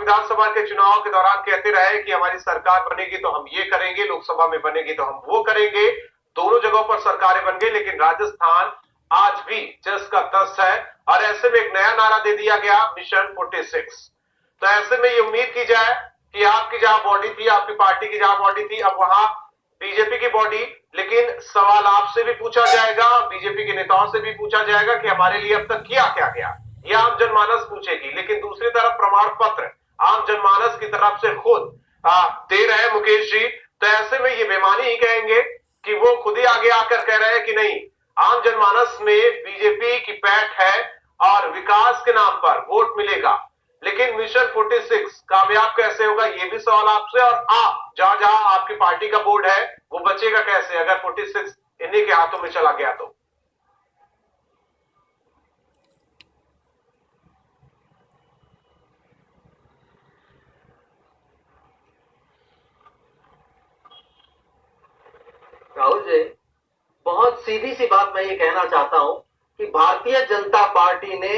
विधानसभा के चुनाव के दौरान कहते रहे कि हमारी सरकार बनेगी तो हम ये करेंगे, लोकसभा में बनेगी तो हम वो करेंगे। दोनों जगहों पर सरकारें बन गई, लेकिन राजस्थान आज भी जस का तस है। और ऐसे में एक नया नारा दे दिया गया, मिशन 46। तो ऐसे में ये उम्मीद की जाए कि आपकी जहां बॉडी थी, आपकी पार्टी की जहां बॉडी थी, अब वहां बीजेपी की बॉडी। लेकिन सवाल आपसे भी पूछा जाएगा, बीजेपी के नेताओं से भी पूछा जाएगा कि हमारे लिए अब तक किया क्या गया। ये आम जनमानस पूछेगी। लेकिन दूसरी तरफ प्रमाण पत्र आम जनमानस की तरफ से खुद दे रहे हैं मुकेश जी। तो ऐसे में ये बेमानी ही कहेंगे कि वो खुद ही आगे आकर कह रहे हैं कि नहीं, आम जनमानस में बीजेपी की पैठ है और विकास के नाम पर वोट मिलेगा। लेकिन मिशन 46 कामयाब कैसे होगा, ये भी सवाल आपसे। और आप जहां जहां आपकी पार्टी का बोर्ड है वो बचेगा कैसे अगर 46 इन्हीं के हाथों में चला गया तो। राहुल जी, बहुत सीधी सी बात मैं ये कहना चाहता हूं कि भारतीय जनता पार्टी ने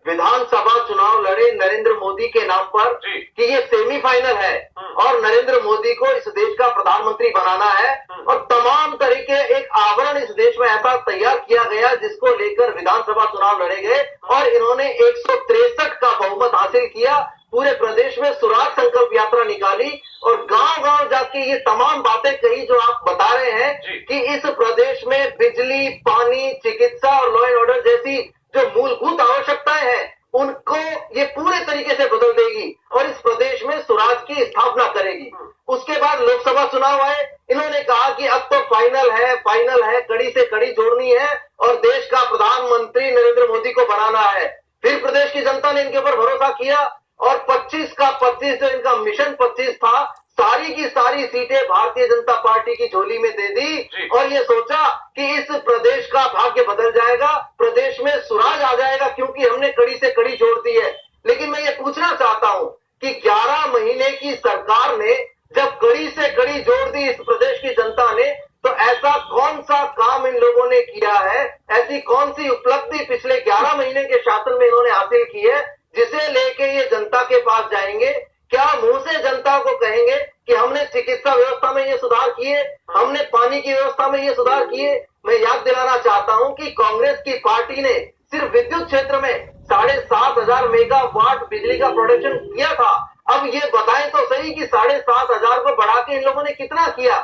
विधानसभा चुनाव लड़े नरेंद्र मोदी के नाम पर कि ये सेमीफाइनल है और नरेंद्र मोदी को इस देश का प्रधानमंत्री बनाना है। और तमाम तरीके एक आवरण इस देश में ऐसा तैयार किया गया जिसको लेकर विधानसभा चुनाव लड़े गए और इन्होंने 163 का बहुमत हासिल किया। पूरे प्रदेश में स्वराज संकल्प यात्रा निकाली और गांव-गांव जाके ये तमाम बातें कही जो आप बता रहे हैं कि इस प्रदेश में बिजली, पानी, चिकित्सा और लॉ एंड ऑर्डर जैसी जो मूलभूत आवश्यकताएं हैं उनको ये पूरे तरीके से बदल देगी और इस प्रदेश में स्वराज की स्थापना करेगी। उसके बाद लोकसभा चुनाव आए, इन्होंने कहा कि अब तो फाइनल है, कड़ी से कड़ी जोड़नी है और देश का प्रधानमंत्री नरेंद्र मोदी को बनाना है। फिर प्रदेश की जनता ने इनके ऊपर भरोसा किया और 25 का 25 जो इनका मिशन 25 था, सारी की सारी सीटें भारतीय जनता पार्टी की झोली में दे दी और ये सोचा कि इस प्रदेश का भाग्य बदल जाएगा, प्रदेश में सुराज आ जाएगा क्योंकि हमने कड़ी से कड़ी जोड़ दी है। लेकिन मैं ये पूछना चाहता हूं कि 11 महीने की सरकार ने जब कड़ी से कड़ी जोड़ दी इस प्रदेश की जनता ने, तो ऐसा कौन सा काम इन लोगों ने किया है, ऐसी कौन सी उपलब्धि पिछले 11 महीने के शासन में इन्होंने हासिल की है जिसे लेके ये जनता के पास जाएंगे? क्या मुंह से जनता को कहेंगे कि हमने चिकित्सा व्यवस्था में ये सुधार किए, हमने पानी की व्यवस्था में ये सुधार किए? मैं याद दिलाना चाहता हूं कि कांग्रेस की पार्टी ने सिर्फ विद्युत क्षेत्र में 7,500 मेगावाट बिजली का प्रोडक्शन किया था। अब ये बताएं तो सही कि 7,500 को बढ़ा के इन लोगों ने कितना किया?